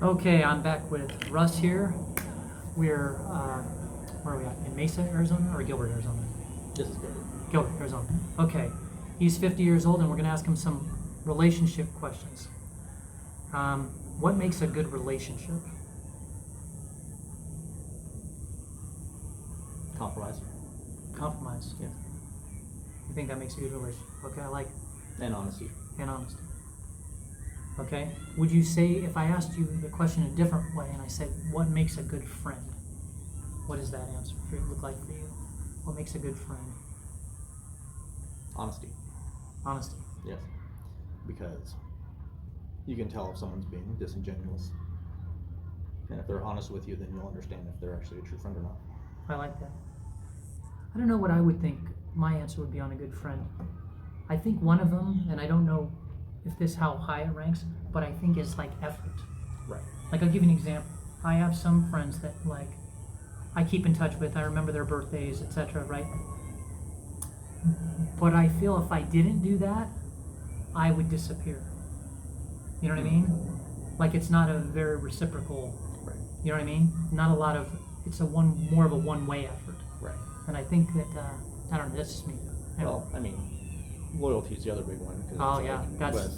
Okay, I'm back with Russ here. We're, where are we at? In Mesa, Arizona, or Gilbert, Arizona? This is good. Gilbert, Arizona. Okay. He's 50 years old, and we're going to ask him some relationship questions. What makes a good relationship? Compromise. Compromise. Yeah. You think that makes a good relationship? Okay, I like it. And honesty. And honesty. Okay. Would you say, if I asked you the question a different way, and I said, what makes a good friend? What does that answer look like for you? What makes a good friend? Honesty. Honesty. Yes. Because you can tell if someone's being disingenuous. And if they're honest with you, then you'll understand if they're actually a true friend or not. I like that. I don't know what I would think my answer would be on a good friend. I think one of them, and I don't know if this how high it ranks, but I think is like effort. Right. Like, I'll give you an example. I have some friends that, like, I keep in touch with. I remember their birthdays, etc., right? But I feel if I didn't do that, I would disappear. You know what I mean? Like, it's not a very reciprocal, Right. you know what I mean? Not a lot of, it's more of a one-way effort. Right. And I think that, I don't know, that's just me. Well, I mean, loyalty is the other big one. Oh, yeah,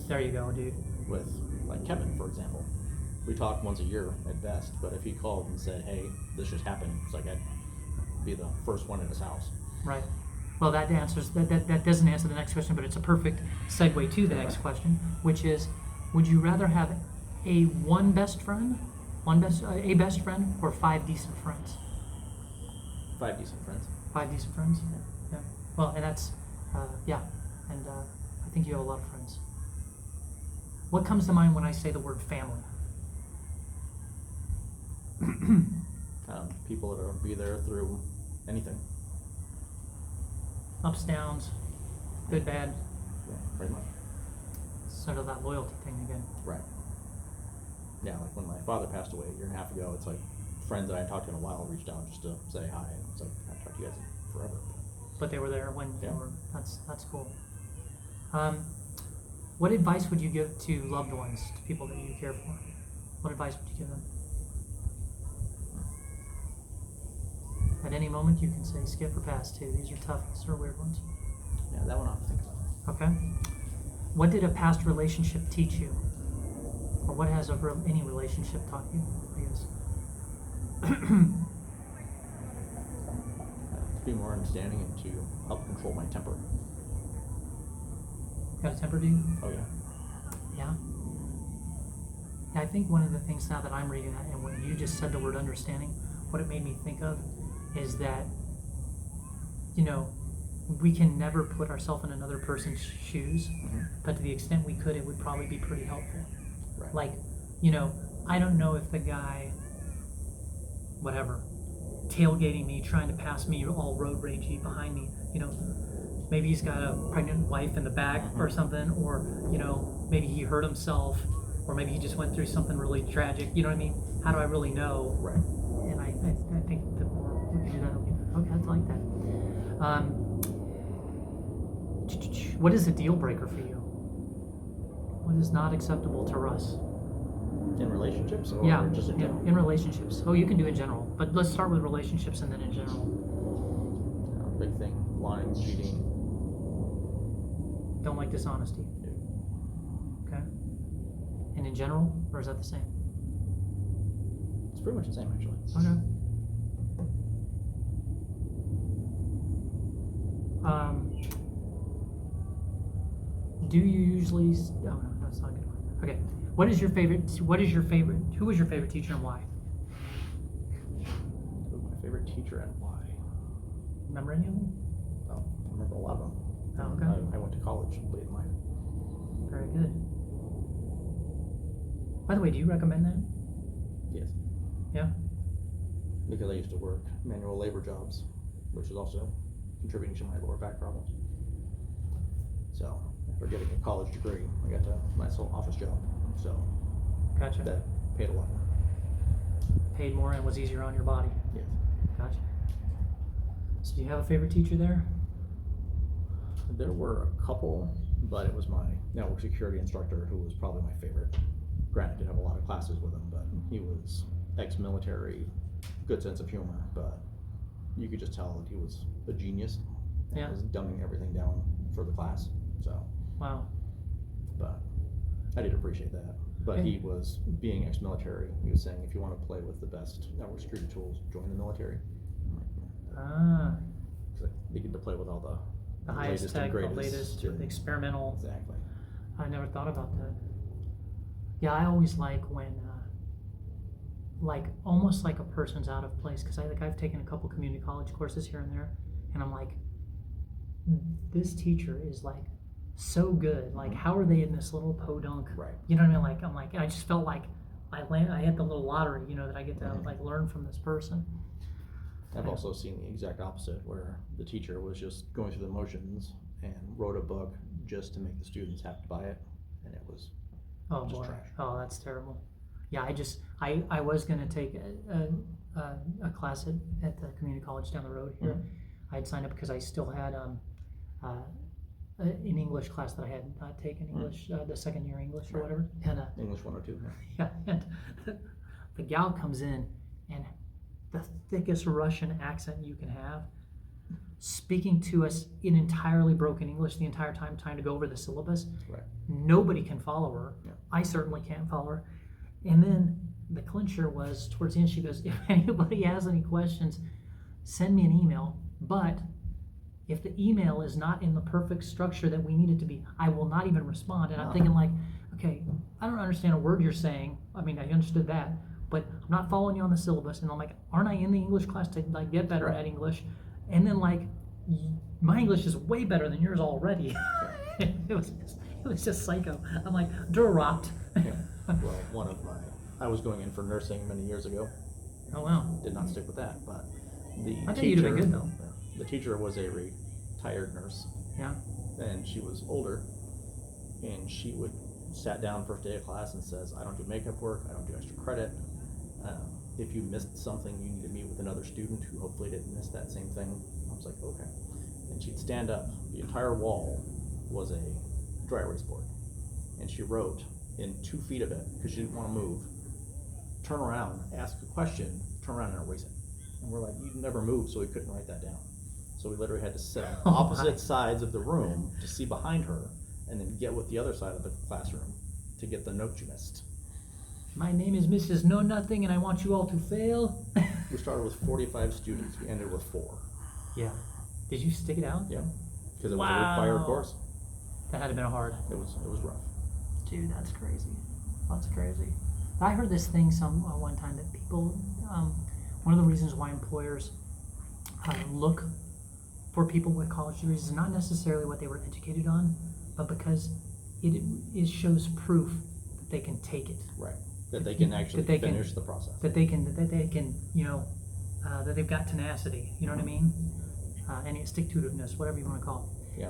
there you go, dude. With, like, Kevin, for example. We talk once a year at best, but if he called and said, hey, this just happened, it's like I'd be the first one in his house. Right. Well, that doesn't answer the next question, but it's a perfect segue to the next question, which is, would you rather have a best friend, or 5 decent friends? 5 decent friends. 5 decent friends? Yeah. Well, and that's, yeah. And I think you have a lot of friends. What comes to mind when I say the word family? People that will be there through anything. Ups, downs, good, bad. Yeah, pretty much. Sort of that loyalty thing again. Right. Yeah, like when my father passed away a year and a half ago, it's like friends that I hadn't talked to in a while reached out just to say hi, and it's like I haven't talked to you guys in forever. But they were there when Yeah. you were. That's cool. What advice would you give to loved ones, to people that you care for? What advice would you give them? At any moment, you can say skip or pass too. These are tough. These are weird ones. Yeah, that one I have to think about. Okay. What did a past relationship teach you? Or what has any relationship taught you, I guess? To be more understanding and to help control my temper. Got a temper, do you? Oh yeah. Yeah. Yeah, I think one of the things now that I'm reading that, and when you just said the word understanding, what it made me think of is that, you know, we can never put ourselves in another person's shoes, but to the extent we could, it would probably be pretty helpful. Right. Like, you know, I don't know if the guy, whatever, tailgating me, trying to pass me all road ragey behind me, you know, maybe he's got a pregnant wife in the back or something, or, you know, maybe he hurt himself, or maybe he just went through something really tragic, you know what I mean? How do I really know? Right. And I think the more we can do that, okay, I'd like that. What is a deal breaker for you? What is not acceptable to Russ? In relationships or Yeah, just in general? in relationships. Oh, you can do it in general, but let's start with relationships and then in general. Big thing, lying, cheating. Don't like dishonesty. Yeah. Okay. And in general, or is that the same? It's pretty much the same actually. Okay. Do you usually? Oh no, that's not a good one. Okay. Who was your favorite teacher and why? My favorite teacher and why? Remember any of them? Oh, I remember a lot of them. Oh, okay. I went to college late in life. Very good. By the way, do you recommend that? Yes. Yeah. Because I used to work manual labor jobs, which is also contributing to my lower back problems. So after getting a college degree, I got a nice little office job. So Gotcha. that paid a lot more. Paid more and was easier on your body. Yes. Gotcha. So do you have a favorite teacher there? There were a couple, but it was my network security instructor who was probably my favorite. Granted, I did have a lot of classes with him, but he was ex-military, good sense of humor, but you could just tell that he was a genius. And Yeah. was dumbing everything down for the class. So, Wow. but I did appreciate that. But he was being ex-military. He was saying, if you want to play with the best network security tools, join the military. Ah, So they get to play with all the highest latest tech, and the greatest. latest, and- experimental. Exactly. I never thought about that. Yeah, I always like when, like almost like a person's out of place, because I've taken a couple community college courses here and there, and I'm like, this teacher is like so good. Like, how are they in this little podunk? Right. You know what I mean? Like, I'm like, I just felt like I had the little lottery, you know, that I get to like learn from this person. I've also seen the exact opposite, where the teacher was just going through the motions and wrote a book just to make the students have to buy it, and it was Oh just boy. trash. Oh, that's terrible. Yeah, I was gonna take a class at the community college down the road here. I had signed up because I still had an English class that I had not taken English, the second year English or whatever. And English 102. yeah, and the gal comes in and the thickest Russian accent you can have, speaking to us in entirely broken English the entire time, trying to go over the syllabus. Right. Nobody can follow her. Yeah. I certainly can't follow her. And then the clincher was towards the end, she goes, if anybody has any questions, send me an email. But if the email is not in the perfect structure that we need it to be, I will not even respond. And I'm thinking like, okay, I don't understand a word you're saying. I mean, I understood that, but I'm not following you on the syllabus. And I'm like, aren't I in the English class to like get better at English? And then like, my English is way better than yours already. it was just psycho. I'm like, dropped. Yeah. Well, I was going in for nursing many years ago. Oh wow. Did not stick with that, but the I think teacher, you'd have been good though. The teacher was a retired nurse, Yeah. and she was older, and she would sat down first day of class and says, I don't do makeup work, I don't do extra credit. If you missed something, you need to meet with another student who hopefully didn't miss that same thing. I was like, okay. And she'd stand up. The entire wall was a dry erase board, and she wrote in 2 feet of it, because she didn't want to move, turn around, ask a question, turn around and erase it. And we're like, you never moved, so we couldn't write that down. So we literally had to sit on opposite sides of the room to see behind her, and then get with the other side of the classroom to get the note you missed. My name is Mrs. Know Nothing, and I want you all to fail. We started with 45 students, we ended with 4. Yeah. Did you stick it out? Yeah, because it was a required course. That had been hard. It was rough. Dude, that's crazy. That's crazy. I heard this thing one time that people, one of the reasons why employers look for people with college degrees is not necessarily what they were educated on, but because it shows proof that they can take it. Right. That they can actually finish the process. That they can, you know, that they've got tenacity. You know what I mean? And stick-to-itiveness, whatever you want to call it. Yeah,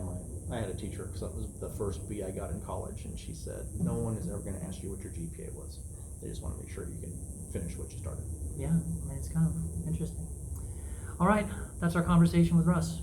I had a teacher, because that was the first B I got in college, and she said, no one is ever going to ask you what your GPA was. They just want to make sure you can finish what you started. Yeah, I mean, it's kind of interesting. All right, that's our conversation with Russ.